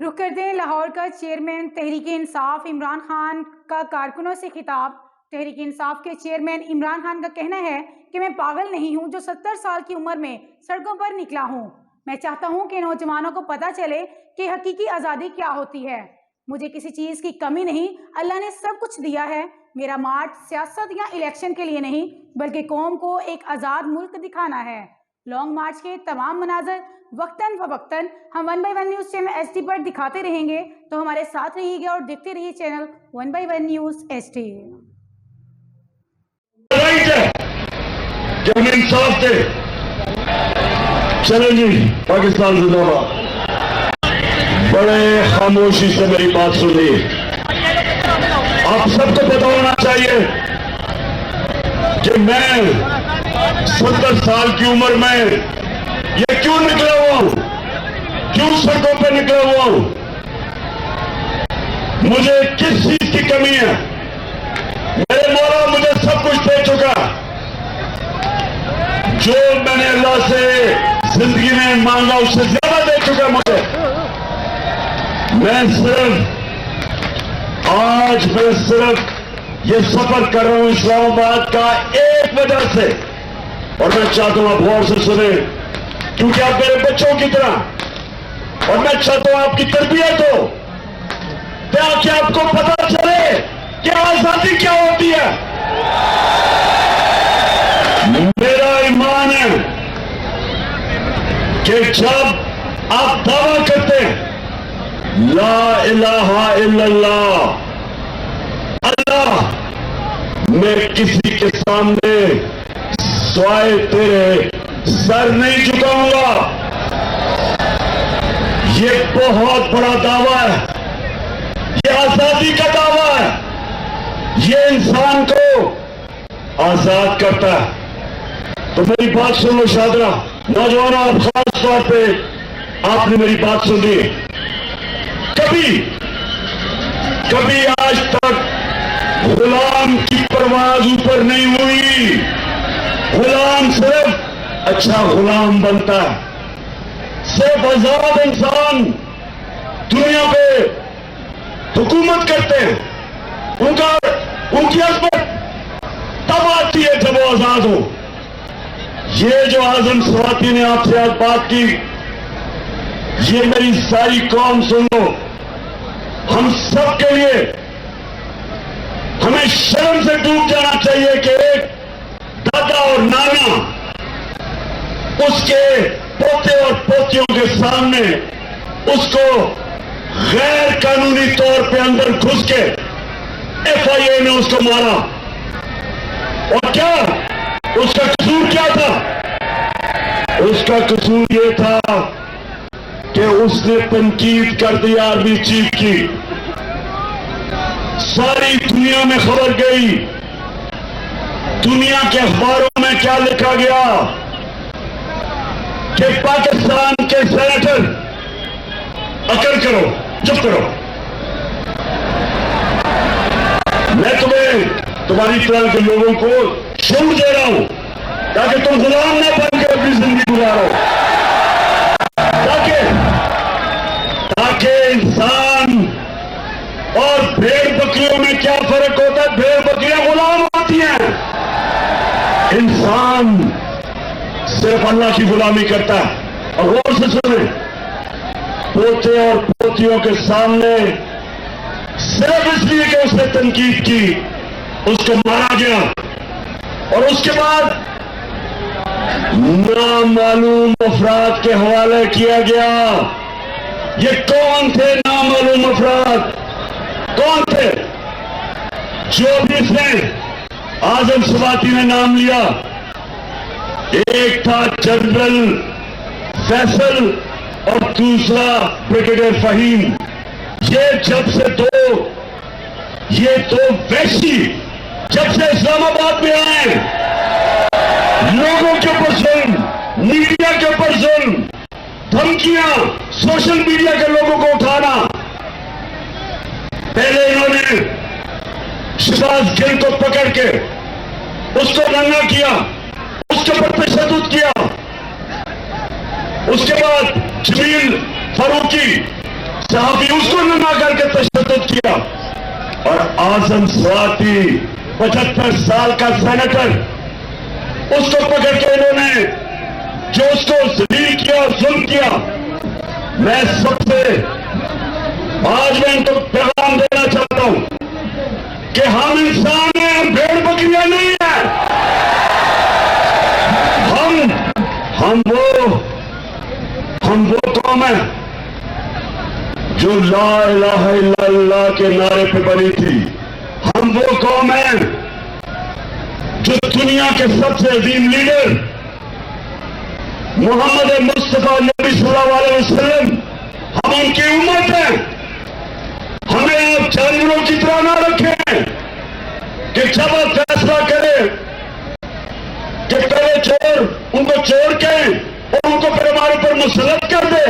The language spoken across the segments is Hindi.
रुख करते हैं लाहौर का चेयरमैन तहरीक इंसाफ इमरान खान का कारकुनों से खिताब। तहरीक इंसाफ के चेयरमैन इमरान खान का कहना है कि मैं पागल नहीं हूं जो 70 साल की उम्र में सड़कों पर निकला हूं। मैं चाहता हूं कि नौजवानों को पता चले कि हकीकी आज़ादी क्या होती है। मुझे किसी चीज़ की कमी नहीं, अल्लाह ने सब कुछ दिया है। मेरा मार्च सियासत या इलेक्शन के लिए नहीं बल्कि कौम को एक आज़ाद मुल्क दिखाना है। लॉन्ग मार्च के तमाम मनाजर वक्तन फवक्तन हम 1 बाय 1 न्यूज़ चैनल HD पर दिखाते रहेंगे, तो हमारे साथ रहिएगा और देखते रहिए चैनल 1 बाय 1 न्यूज़ HD। जब इंसाफ थे चले जी पाकिस्तान जिंदाबाद। बड़े खामोशी से मेरी बात सुनिए। आप सबको पता होना चाहिए कि मैं 70 साल की उम्र में ये क्यों निकला हुआ हूं, क्यों सड़कों पे निकला हुआ हूं, मुझे किस चीज की कमी है। मेरे मौला मुझे सब कुछ दे चुका। जो मैंने अल्लाह से जिंदगी में मांगा उससे ज्यादा दे चुका मुझे। मैं सिर्फ ये सफर कर रहा हूं इस्लामाबाद का एक वजह से, और मैं चाहता हूं आप गौर से सुने क्योंकि आप मेरे बच्चों की तरह, और मैं चाहता हूं आपकी तरबियत हो ताकि आपको पता चले कि आजादी क्या होती है। मेरा ईमान है कि जब आप दावा करते हैं ला इलाहा इल्लल्लाह, अल्लाह मैं किसी के सामने स्वाय तेरे सर नहीं झुकाऊंगा, ये बहुत बड़ा दावा है, ये आजादी का दावा है, ये इंसान को आजाद करता है। तो मेरी बात सुन लो शादरा नौजवानों, आप खास तौर पे आपने मेरी बात सुन ली। कभी आज तक गुलाम की परवाज ऊपर नहीं हुई। गुलाम सिर्फ अच्छा गुलाम बनता है, सिर्फ आजाद इंसान दुनिया पे हुकूमत करते हैं। उनकी अजमत तब आती है जब वो आजाद हो। ये जो आजम स्वाति ने आपसे आज बात की, ये मेरी सारी कौम सुन लो। हम सब के लिए हमें शर्म से डूब जाना चाहिए कि एक दादा और नाना उसके पोते और पोतियों के सामने उसको गैर कानूनी तौर पे अंदर घुस के FIA ने उसको मारा। और क्या उसका कसूर क्या था? उसका कसूर ये था कि उसने तनकीद कर दी आर्मी चीफ की। सारी दुनिया में खबर गई, दुनिया के अखबारों में क्या लिखा गया कि पाकिस्तान के सेनेटर, अकल करो, चुप करो, मैं तुम्हारी तरह के लोगों को शुरू दे रहा हूं ताकि तुम गुलाम ना बन के अपनी जिंदगी गुजारो, ताकि इंसान और भेड़ बकरियों में क्या फर्क होता है? भेड़ बकरियां गुलाम होती हैं, इंसान सिर्फ अल्लाह की गुलामी करता है। और गौर से सुने, पोते और पोतियों के सामने सिर्फ इसलिए कि उसने तनकीद की उसको मारा गया। और उसके बाद नामालूम अफराद के हवाले किया गया। ये कौन थे नामालूम अफराद? कौन थे? जो भी इसने आजम स्वाति ने नाम लिया, एक था जनरल फैसल और दूसरा ब्रिगेडियर फहीम। ये दो वैशी जब से इस्लामाबाद में आए, लोगों के ऊपर जुल्म, मीडिया के ऊपर जुल्म, धमकियां, सोशल मीडिया के लोगों को उठाना। पहले इन्होंने शहबाज गिल को पकड़ के उसको नंगा किया, उसके ऊपर तशद्दुद किया। उसके बाद जमील फारूकी सहाफी उसको नंगा करके तशद्दुद किया। और आजम स्वाति 75 साल का सेनेटर, उसको पकड़ के इन्होंने जो उसको जलील किया, जुल्म किया। मैं सबसे आज मैं इनको पैगाम देना चाहता हूं कि हम इंसान हैं, हम भेड़ बकरियां नहीं हैं। हम वो कौम है जो ला इलाहा इल्लल्लाह के नारे पे बनी थी। हम वो कौम है जो दुनिया के सबसे अजीम लीडर मोहम्मद मुस्तफा नबी सल्लल्लाहु अलैहि वसल्लम, हम उनकी उम्मत हैं। हमें आप जानवरों की तरह ना रखें कि जब आप फैसला करें कि पहले चोर उनको चोर कहें और उनको फिर हमारे ऊपर मुसलत कर दे,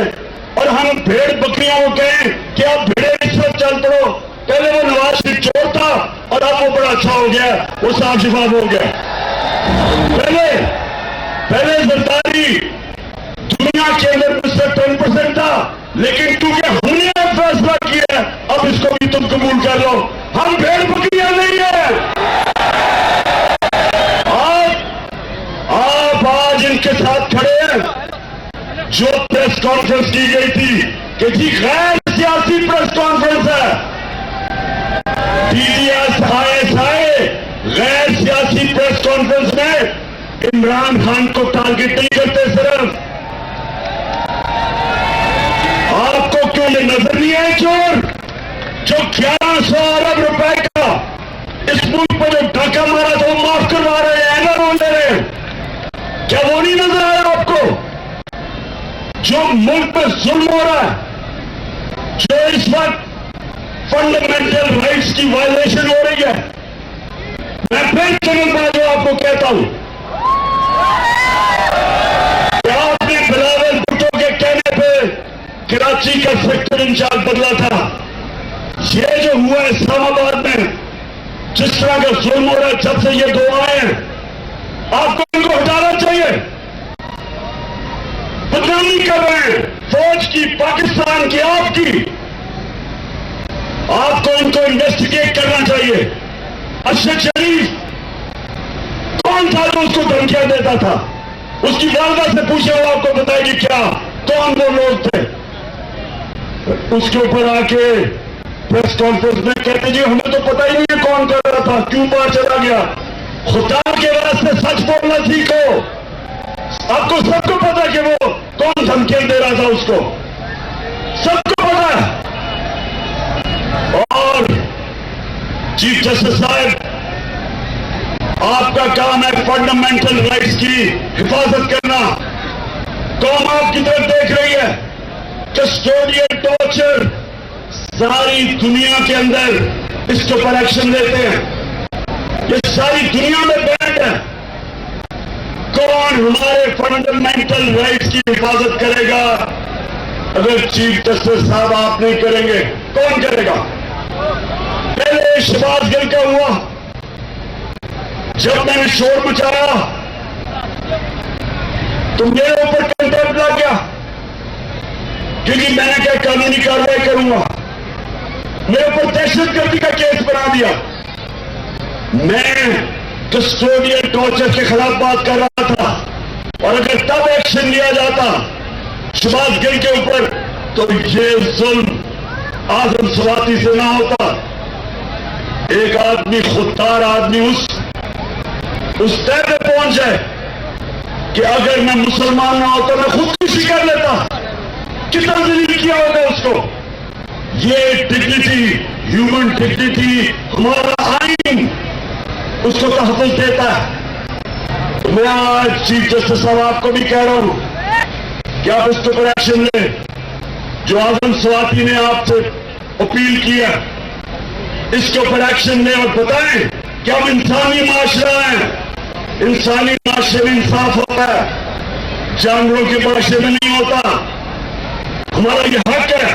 और हम भेड़ बकरियों को कहें कि आप भेड़े रिश्वत चल पड़ो। पहले वो नवाज शरीफ चोर था और अब वो बड़ा अच्छा हो गया, वो साफ शिफाफ हो गया। पहले जरदारी दुनिया के अंदर मिस्टर 10% था, लेकिन क्योंकि हमने फैसला किया अब इसको भी तुम कबूल कर लो। हम भेड़ बकरियां नहीं है। आप आज इनके साथ खड़े हैं। जो प्रेस कॉन्फ्रेंस की गई थी कि जी गैर सियासी प्रेस कॉन्फ्रेंस है, DGSI गैर सियासी प्रेस कॉन्फ्रेंस में इमरान खान को टारगेट नहीं करते। सिर्फ आपको क्यों ये नजर नहीं है चोर जो 1100 अरब रुपए का इस मुल्क पर जो डाका मारा था वो माफ करवा रहे हैं ना, बोल रहे हैं? क्या वो नहीं नजर आया आपको? जो मुल्क पर जुल्म हो रहा है, जो इस वक्त फंडामेंटल राइट्स की वायलेशन हो रही है, मैं फिर चरणबाजों आपको कहता हूं कि आपने बिलावल भुट्टो के कहने पे कराची का सेक्टर इंचार्ज बदला था। ये जो हुआ इस्लामाबाद में, जिस तरह का जुल्म हो रहा है, जब से ये दो आए हैं, आपको इनको हटाना चाहिए। बदनामी कर रहे हैं फौज की, पाकिस्तान की, आपकी। आपको इनको इन्वेस्टिगेट करना चाहिए। अरशद शरीफ कौन था जो उसको धमकियां देता था? उसकी वालदा से पूछे, वो आपको बताएगी क्या कौन वो लोग थे। उसके ऊपर आके प्रेस कॉन्फ्रेंस में कहते जी हमें तो पता ही नहीं है कौन कर रहा था, क्यों बाहर चला गया। खुदा के वास्ते सच बोलना सीखो। आपको सबको पता कि वो कौन धमकियां दे रहा था उसको, सबको पता है। और चीफ जस्टिस साहब, आपका काम है फंडामेंटल राइट्स की हिफाजत करना। कौम आपकी तरफ देख रही है। कस्टोडियल टॉर्चर सारी दुनिया के अंदर इसके ऊपर एक्शन लेते हैं। ये सारी दुनिया में बैन है। कौन हमारे फंडामेंटल राइट्स की हिफाजत करेगा? अगर चीफ जस्टिस साहब आप नहीं करेंगे, कौन करेगा? पहले शहबाज गिल का हुआ, जब मैंने शोर मचाया तो मेरे ऊपर कंटेम्प्ट लग गया, क्योंकि मैंने क्या कानूनी कार्रवाई करूंगा। मेरे ऊपर दहशतगर्दी का केस बना दिया। मैं कस्टोडियल टॉर्चर के खिलाफ बात कर रहा था, और अगर तब एक्शन लिया जाता शहबाज गिल के ऊपर, तो ये जुल्म आजम स्वाति से ना होता। एक आदमी, खुददार आदमी उस तय पे पहुंच जाए कि अगर मैं मुसलमान ना होता मैं खुदकुशी कर लेता। कितना जलील किया होगा उसको। ये डिग्निटी, ह्यूमन डिग्निटी, हमारा आइन उसको तहफ़्फ़ुज़ देता है। तो मैं आज चीफ जस्टिस साहब आपको भी कह रहा हूं कि आप इसके ऊपर एक्शन लें। जो आजम स्वाति ने आपसे अपील किया, इसके ऊपर एक्शन लें और बताएं कि हम इंसानी माशरा हैं। इंसानी माशरे में इंसाफ होता है, जानवरों के माशरे में नहीं होता। हमारा ये हक है